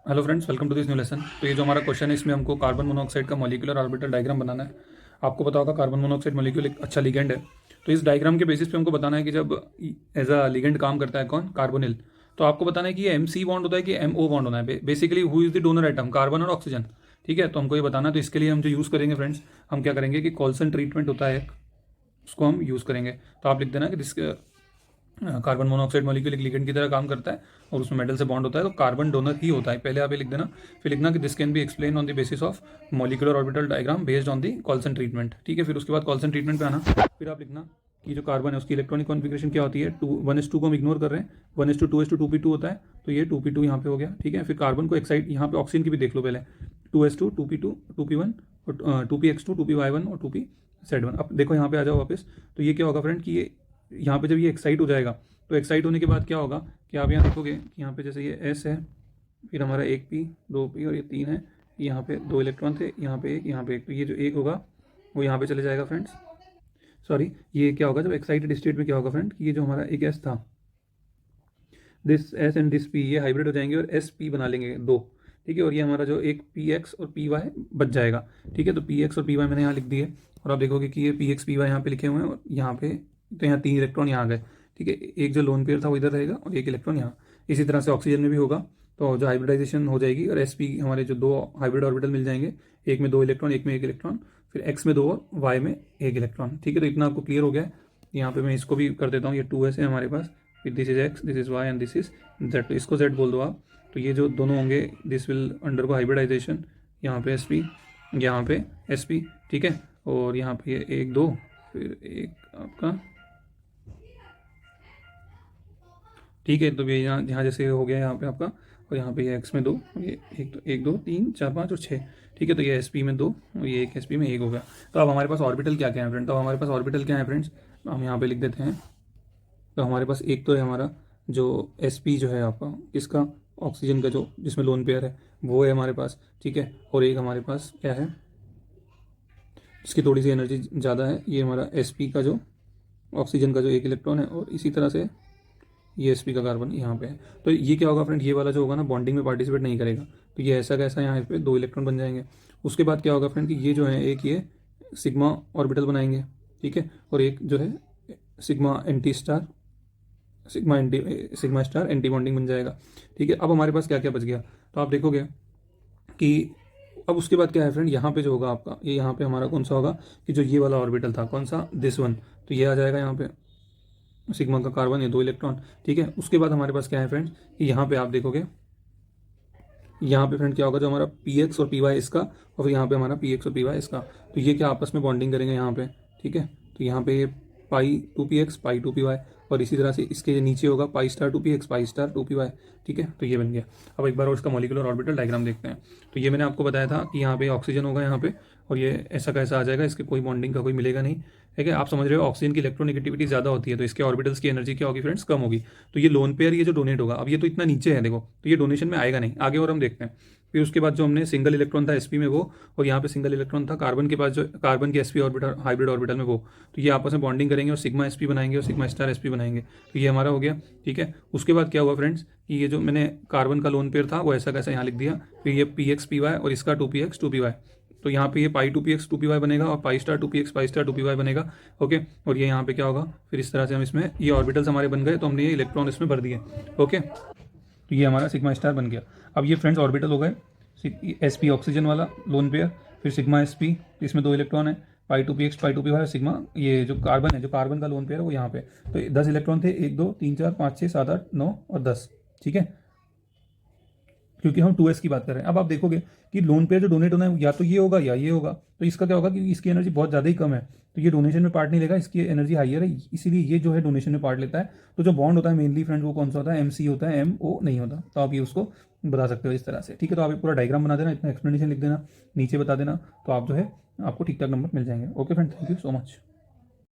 Hello friends, welcome to this new lesson. तो ये जो हमारा क्वेश्चन है, इसमें हमको कार्बन मोनोऑक्साइड का मॉलिक्यूलर ऑर्बिटल डायग्राम बनाना है। आपको पता होगा कार्बन मोनोऑक्साइड मॉलिक्यूल एक अच्छा लिगेंड है। तो इस डायग्राम के बेसिस पे हमको बताना है कि जब एज अ लिगेंड काम करता है कौन, कार्बोनिल, तो आपको बताना है कि ये एम सी बॉन्ड होता है कि एम ओ बॉन्ड होना है। Basically who is the donor atom, carbon और ऑक्सीजन। ठीक है, तो हमको ये बताना है। तो इसके लिए हम जो यूज़ करेंगे फ्रेंड्स, हम क्या करेंगे कि कॉल्सन ट्रीटमेंट होता है, उसको हम यूज़ करेंगे। तो आप लिख देना कि दिस कार्बन मोनोऑक्साइड मॉलिक्यूल एक लिगेंड की तरह काम करता है और उसमें मेटल से बॉन्ड होता है, तो कार्बन डोनर ही होता है। पहले आप ये लिख देना, फिर लिखना कि this can be explain on the basis of molecular orbital diagram based on the Coulson treatment. ठीक है, फिर उसके बाद कॉल्सन ट्रीटमेंट पे आना। फिर आप लिखना कि जो कार्बन है उसकी इलेक्ट्रॉनिक कॉन्फिगरेशन क्या होती है। 1s2 को हम इग्नोर कर रहे हैं, 1s2 2s2 2p2 होता है, तो ये 2p2 यहाँ पे हो गया। ठीक है, फिर कार्बन को एक्साइड, यहाँ पे ऑक्सीजन की भी देख लो पहले, 2s2 2p2 2p1 और 2px2 2py1 और 2pz1। अब देखो यहाँ पे आ जाओ वापस। तो ये क्या होगा फ्रेंड कि ये यहाँ पे जब ये एक्साइट हो जाएगा, तो एक्साइट होने के बाद क्या होगा कि आप यहाँ देखोगे कि यहाँ पे जैसे ये एस है, फिर हमारा एक पी, दो पी और ये तीन है। यहाँ पे दो इलेक्ट्रॉन थे, यहाँ पे एक, यहाँ पे एक, तो ये जो एक होगा वो यहाँ पे चले जाएगा फ्रेंड्स। सॉरी, ये क्या होगा जब एक्साइटेड स्टेट में क्या होगा फ्रेंड कि ये जो हमारा एक एस था, this S and this P, ये हाइब्रिड हो जाएंगे और एस पी बना लेंगे दो। ठीक है, और ये हमारा जो एक पी एक्स और पी वाई बच जाएगा। ठीक है, तो पी एक्स और पी वाई मैंने यहाँ लिख दिए, और आप देखोगे कि ये पी एक्स पी वाई यहाँ पे लिखे हुए हैं और यहाँ पे, तो यहाँ तीन इलेक्ट्रॉन यहाँ आ गए। ठीक है, एक जो लोन पेयर था वो इधर रहेगा और एक इलेक्ट्रॉन यहाँ। इसी तरह से ऑक्सीजन में भी होगा, तो जो हाइब्रिडाइजेशन हो जाएगी और एस पी हमारे जो दो हाइब्रिड ऑर्बिटल मिल जाएंगे, एक में दो इलेक्ट्रॉन, एक में एक इलेक्ट्रॉन, फिर एक्स में दो और वाई में एक इलेक्ट्रॉन। ठीक है, तो इतना आपको क्लियर हो गया है। यहाँ पे मैं इसको भी कर देता हूँ, ये 2s है हमारे पास, फिर this is X, this is Y and this is Z, तो इसको जेड बोल दो आप। तो ये जो दोनों होंगे दिस विल अंडरगो हाइब्रिडाइजेशन, यहाँ पे एस पी, यहाँ पे एस पी। ठीक है, और यहाँ पे ये एक दो, फिर एक आपका। ठीक है, तो ये यहाँ यहाँ जैसे हो गया यहाँ पे आपका, और यहाँ पे ये एक्स में दो, और ये एक, तो एक दो तीन चार पाँच और छः। ठीक है, तो ये एस पी में दो और ये एक एस पी में एक हो गया। तो अब हमारे पास ऑर्बिटल क्या क्या है फ्रेंड, तो हमारे पास ऑर्बिटल क्या है फ्रेंड्स, हम यहाँ पे लिख देते हैं। तो हमारे पास एक तो है हमारा जो एस पी जो है आपका, इसका ऑक्सीजन का जो जिसमें लोन पेयर है वो है हमारे पास। ठीक है, और एक हमारे पास क्या है जिसकी थोड़ी सी एनर्जी ज़्यादा है, ये हमारा एस पी का जो ऑक्सीजन का जो एक इलेक्ट्रॉन है, और इसी तरह से ये एस पी का कार्बन यहाँ पे है। तो ये क्या होगा फ्रेंड, ये वाला जो होगा ना बॉन्डिंग में पार्टिसिपेट नहीं करेगा, तो ये ऐसा कैसा यहाँ पे दो इलेक्ट्रॉन बन जाएंगे। उसके बाद क्या होगा फ्रेंड कि ये जो है एक ये सिग्मा ऑर्बिटल बनाएंगे। ठीक है, और एक जो है sigma anti star, sigma star anti bonding बन जाएगा। ठीक है, अब हमारे पास क्या क्या बच गया, तो आप देखोगे कि अब उसके बाद क्या है फ्रेंड, यहाँ पे जो होगा आपका, ये यहाँ पे हमारा कौन सा होगा कि जो ये वाला ऑर्बिटल था कौन सा, दिस वन, तो ये आ जाएगा यहाँ पे सिग्मा का कार्बन, ये दो इलेक्ट्रॉन। ठीक है, उसके बाद हमारे पास क्या है फ्रेंड्स कि यहाँ पे आप देखोगे, यहाँ पे फ्रेंड क्या होगा जो हमारा पी एक्स और पी वाई इसका, और फिर यहाँ पे हमारा पी एक्स और पी वाई इसका, तो ये क्या आपस में बॉन्डिंग करेंगे यहाँ पे। ठीक है, तो यहाँ पे pi two P X pi two P Y, और इसी तरह से इसके नीचे होगा pi star two P X pi star two P Y. ठीक है, तो ये बन गया। अब एक बार और इसका मॉलिक्यूलर ऑर्बिटल डायग्राम देखते हैं। तो ये मैंने आपको बताया था कि यहाँ पे ऑक्सीजन होगा यहाँ पे, और ये ऐसा कैसा आ जाएगा, इसके कोई बॉन्डिंग का कोई मिलेगा नहीं। ठीक है, आप समझ रहे हो ऑक्सीजन की इलेक्ट्रोनेगेटिविटी ज़्यादा होती है, तो इसके ऑर्बिटल्स की एनर्जी क्या होगी फ्रेंड्स, कम होगी। तो ये लोन पेयर ये जो डोनेट होगा, अब ये तो इतना नीचे है देखो, तो ये डोनेशन में आएगा नहीं। आगे और हम देखते हैं। फिर उसके बाद जो हमने सिंगल इलेक्ट्रॉन था एसपी में वो, और यहाँ पे सिंगल इलेक्ट्रॉन था कार्बन के पास जो कार्बन के एसपी ऑर्बिटल हाइब्रिड ऑर्बिटल में वो, तो ये आपस में बॉन्डिंग करेंगे और सिग्मा एसपी बनाएंगे और सिग्मा स्टार एसपी बनाएंगे। तो ये हमारा हो गया। ठीक है, उसके बाद क्या हुआ फ्रेंड्स कि ये जो मैंने कार्बन का लोन पेयर था वो ऐसा कैसा यहाँ लिख दिया, फिर ये पी एक्स पी वाई और इसका two P X two P Y, तो यहाँ पे ये pi two P X two P Y बनेगा और pi star two P X pi star two P Y बनेगा। ओके, और ये यहाँ पे क्या होगा, फिर इस तरह से हम इसमें ये ऑर्बिटल्स हमारे बन गए, तो हमने ये इलेक्ट्रॉन इसमें भर दिए। ओके, तो ये हमारा सिग्मा स्टार बन गया। अब ये फ्रेंड्स ऑर्बिटल हो गए, एस पी ऑक्सीजन वाला लोन पेयर, फिर सिग्मा एस पी, इसमें दो इलेक्ट्रॉन है, pi two P X pi two P Y, sigma ये जो कार्बन है, जो कार्बन का लोन पेयर है वो यहाँ पे। तो 10 इलेक्ट्रॉन थे, एक दो तीन चार पाँच छः सात आठ नौ और 10। ठीक है, क्योंकि हम 2s की बात कर रहे हैं। अब आप देखोगे कि लोन पेयर जो डोनेट होना है या तो ये होगा या ये होगा, तो इसका क्या होगा कि इसकी एनर्जी बहुत ज़्यादा ही कम है, तो ये डोनेशन में पार्ट नहीं लेगा, इसकी एनर्जी हाइयर है, इसीलिए ये जो है डोनेशन में पार्ट लेता है। तो जो बॉन्ड होता है मेनली फ्रेंड वो कौन सा होता है, एम सी होता है, एम ओ नहीं होता। तो आप ये उसको बता सकते हो इस तरह से। ठीक है, तो आप एक पूरा डायग्राम बना देना, इतना एक्सप्लेनेशन लिख देना, नीचे बता देना, तो आप जो है आपको ठीक ठाक नंबर मिल जाएंगे। Okay friend, thank you so much.